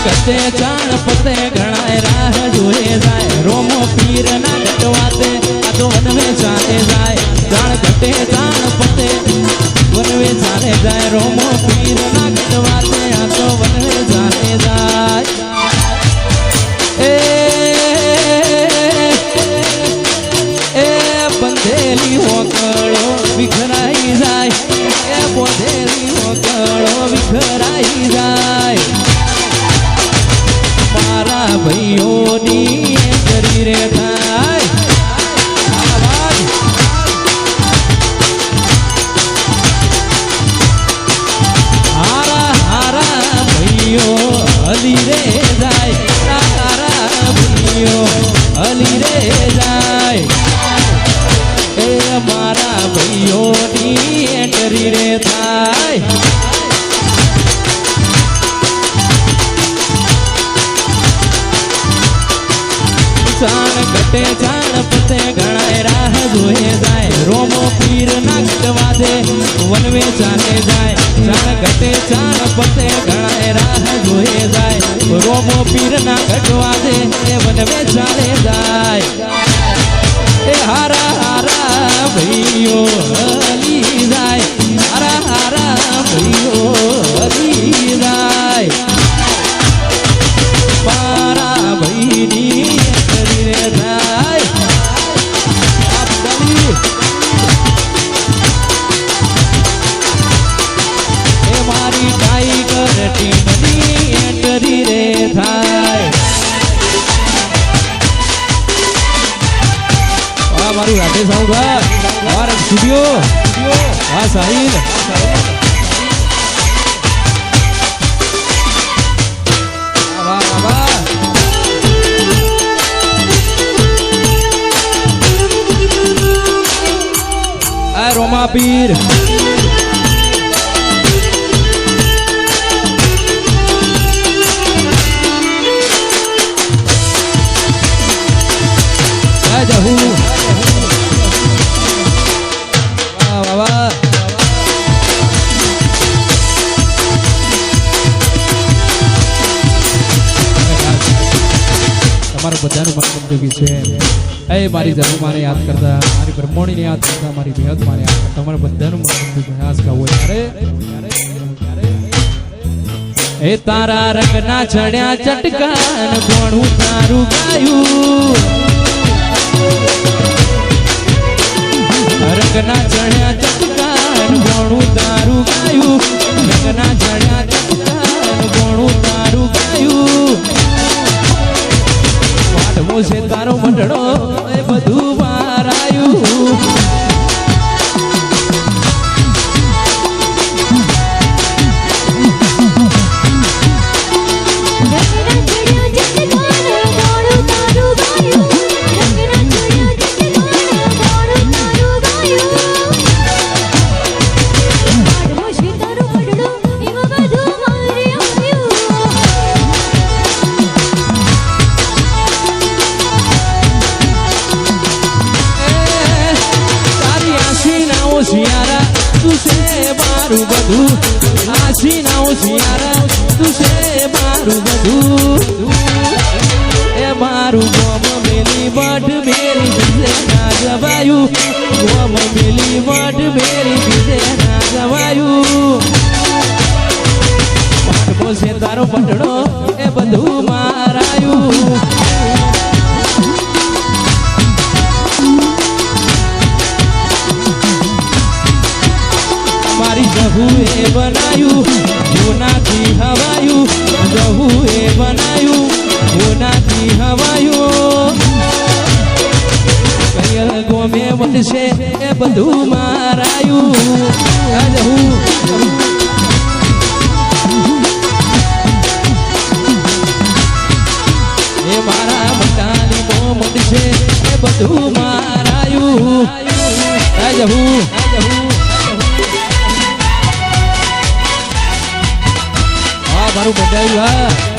ગતે ચાણ પતે ઘણાય રાહ જોએ જાય રોમો પીર ના ગટવાતે આ તો વનવે ચાલે જાય ચાણ ગતે ચાણ પતે વનવે ચાલે જાય રોમો પીર ના ગટવાતે આ તો વનવે ચાલે જાય એ બંધેલી હોકળો વિખરાઈ જાય એ બોધેલી હોકળો વિખરાઈ જાય મારા ભાઈઓની કરી રે થાય હારા હારા ભાઈઓ હલી રે જાય હારા ભાઈઓ હલી રે જાય એ મારા ભાઈઓની કરી રે થાય ચાણ ગટે ચાણ પતે ઘણાય રાહ જોએ જાય રોમો પીર ના ગટવા દે વનવે ચાલે જાય ચાણ ગટે ચાણ પતે ઘણાય રાહ જોએ જાય રોમો પીર ના ગટવા દે વનવે ચાલે જાય એ હારા હારા ભાઈઓ હલી જાય હારા હારા ભાઈઓ હલી જાય મારા ભાઈની મારી ટાઈગર ટીમની એન્ટ્રી રે થાય મારું રાધે સાઉન્ડ સ્ટુડિયો હા સાહિલ રોમા પીર તમારું બધાનું મનગમતું છે એ મારી જરૂર યાદ કરતા મારી બ્રહ્મોણીને યાદ કરતા મારી બેહદ મારે યાદ કરતા તમારા બધાનું મનગમતું આજ ગાવું એ તારા રંગના ચડ્યા ચટકાન કોણું તારું ગાયું રંગના ચડ્યા ચટકાન કોણું તારું ગાયું રંગના ચડ્યા ચટકાન કોણું તારું ગાયું વાડવો છે તારો મંડળો એ બધું મારાયું મારું બધું આશી ના શિયારા તું છે મારું બધું એ મારું ગોમ મેલી વડ મેરી બીજે ના જવાયું ગોમ મેલી વડ મેરી બીજે ના જવાયું પાટવો છે તારો પટડો એ બધું મારાયું જહુએ બનાયું જોનાથી હવાયું જહુએ બનાયું જોનાથી હવાયું કયલ ગોમે વનશે એ બધું મારાયું એ મારા બટાલી મો વનશે એ બધું મારાયું જહુ મારું બધાયું હા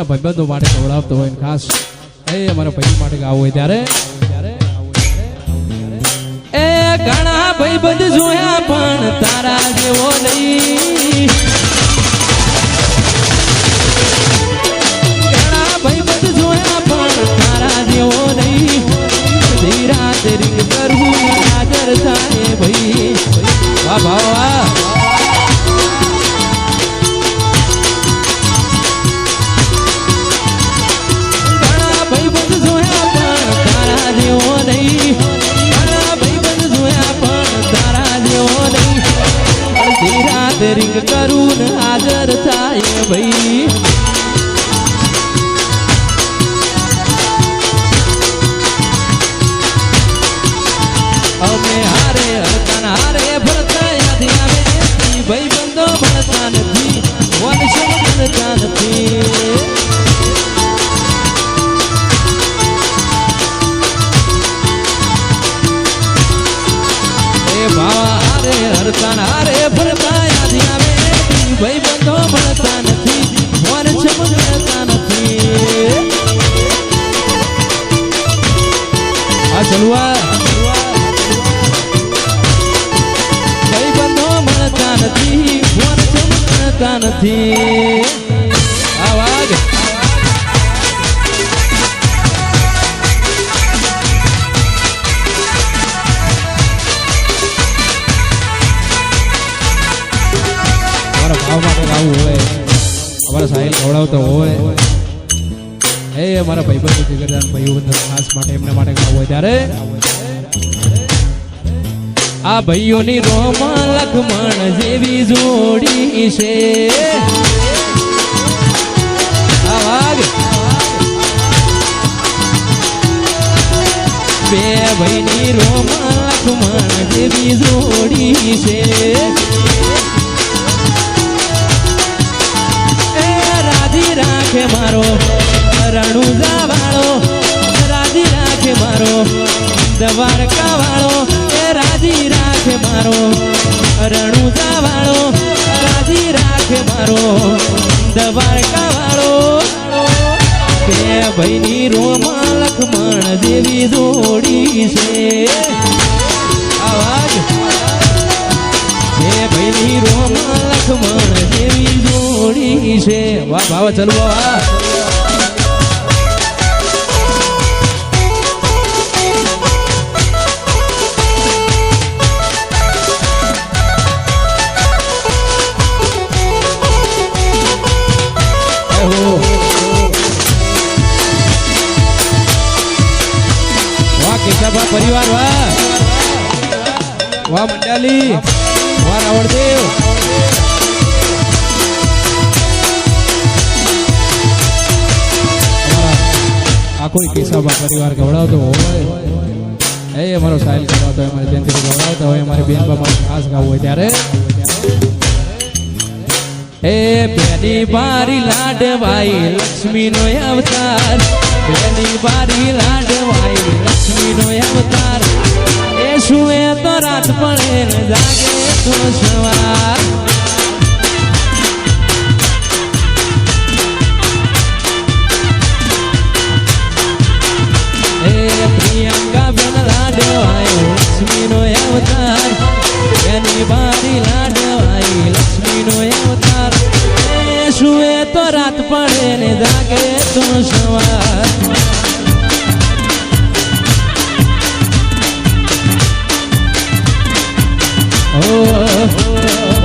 મારા ભાઈબંધો માટે ખવડાવતો હોય ને ખાસ એ મારા ભાઈ માટે ગાવું હોય ત્યારે એ ઘણા ભાઈબંધ જોયા પણ તારા જેવો નહીં ઘણા ભાઈબંધ જોયા પણ તારા જેવો નહીં ધીરા તેરી કરવું હાજર થાય ભાઈ વાહ ભાવા रिंग करून हाजर थाय भाई अमे हारे हरकन हारे भरता यादी आवे भाई बंदो भरता नथी वंश बनता नथी हारे भरता यादी आवे भाई बंधो भरता नथी वंश बनता नथी आ चलवा भाई बंधो भरता नथी वंश बनता नथी आवाज भाव માટે ગાવું હોય અમારા સાહિલ ખવડાવતો હોય એ અમારા ભાઈબંધ જીગરદાન ભાઈબંધ ખાસ માટે એમને માટે ગાવું હોય ત્યારે આ ભાઈઓની રોમાં લખમણ જેવી જોડી છે આ વાગ બે ભાઈની રોમાં લખમણ જેવી જોડી છે राखे मारो रणुजा वालो राजी राखे मारो द्वारका वालो राजी राखे मारो रणुजा वालो राजी राखे मारो द्वारका वालो બે ભાઈની રોમાં લખમણ જેવી જોડી છે આવાજ બે ભાઈની રોમાં લખમણ જેવી જોડી છે વાહ ભાવ ચલો વાહ કેશાભા પરિવાર વાહ વાહ મંડાલી વાહ રાવણદેવ આ કોઈ કેશાભા પરિવાર ગવડાવતો હોય એ અમારો સાહિલ ગવડાવતો હોય અમારી જયંતિ ગવડાવતો હોય અમારી બેનબા મારી ખાસ ગાવું હોય ત્યારે એ બેની બારી લાડવાઈ લક્ષ્મીનો અવતાર બેની બારી લાડવાઈ લક્ષ્મીનો અવતાર એ સુએ તો રાત પડે ને જાગે તો સવાર એ પ્રિયંકા બેન લાડવાઈ લક્ષ્મીનો અવતાર બેની બારી લાડવાઈ લક્ષ્મીનો અવતાર એ સુએ તો રાત પડે ને જાગે તો સવાર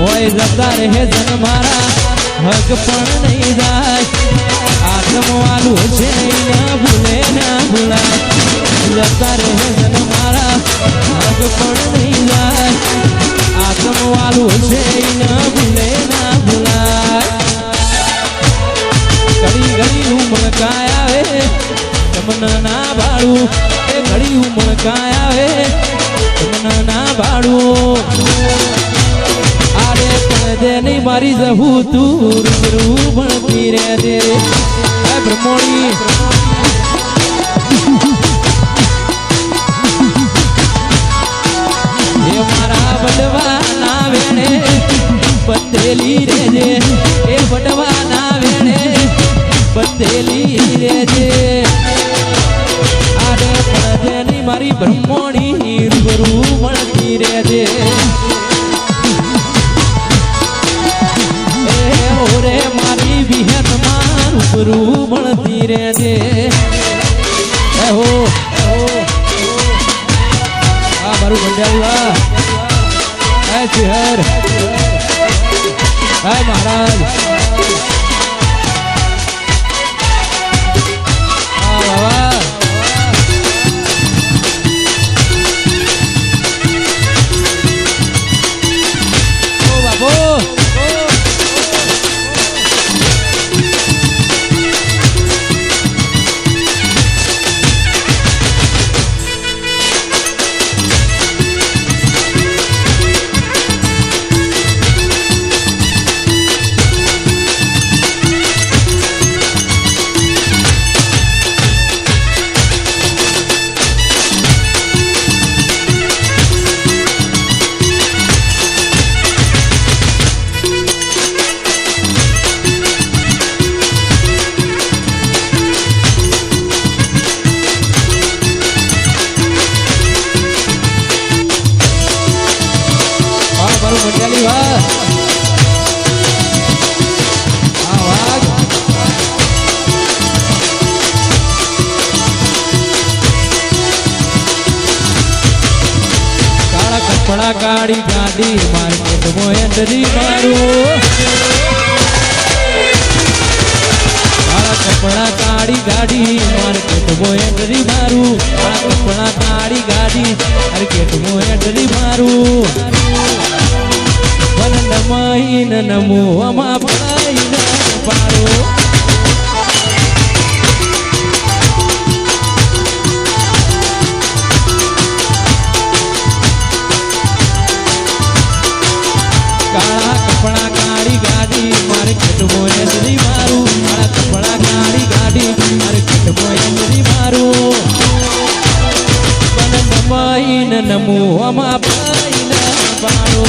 ઓય જતા રહે જન મારા હક પણ નહીં જાય આત્મ વાલું છે ના ભૂલે ના ભૂલાય જતા રહે જન મારા હક પણ નહીં જાય આત્મ વાલું છે ના ભૂલે ના ભૂલાય ઘડી ઘડી ઉમળકાય આવે તમને ના ભાડું એ ઘડી ઉમળકાય આવે તમને ના ભાડું આરે પડદે નહીં મારી જહું તું રૂબરૂ ભણતી રે દે બ્રહ્મોણી એ મારા બડવા ના વેણે બંધેલી રેજે એ બડવા ના વેણે બાંધેલી રેજે આરે પડજેની મારી બ્રહ્મણી રૂબરૂ મળતી રેજે ઓરે મારી વિહતમાં રૂબરૂ મળતી રેજે એહો આ મારું મંડળ હે ચિહર હે મહારાજ મંડળી વાહ કાળા કપડા કાળી ગાડી માર્કેટ મોયંદરી મારું કાળા કપડા કાળી ગાડી માર્કેટ મોયંદરી મારું કાળા કપડા કાળી ગાડી માર્કેટ મોયંદરી મારું નમઈન નમો અમા પાઈન પાડો કાળા કપડા કાળી ગાડી માર્કેટ મોયંદરી મારું કાળા કપડા કાળી ગાડી માર્કેટ મોયંદરી મારું નમઈન નમો અમા પાઈન પાડો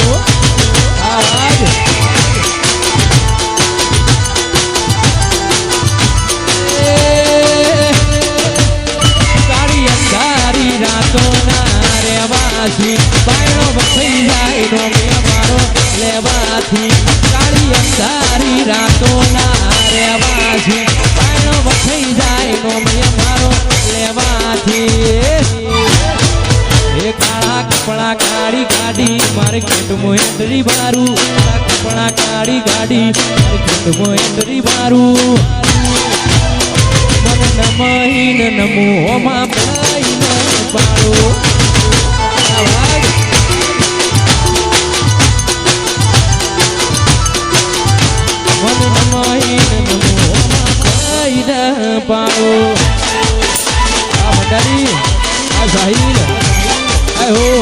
કાળી અંધારી રાતો ના રેવાથી બાયણો વખાઈ જાય નો મારો લેવાથી કાળી અંધારી રાતો ના રેવાથી બાયણો વખાઈ જાય નો મારો લેવાથી એ કાળા કપડા કાળી ગાડી માર્કેટ મોયંદરી મારું કાળા કપડા કાળી ગાડી માર્કેટ મોયંદરી મારું મન નમઈન નમો માં પાઈન પાડો મન નમઈન નમો માં પાઈન પાડો આ મંડળી આ સાહિલ આયો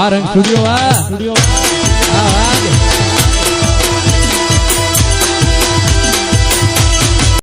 વારંગ સ્ટુડિયો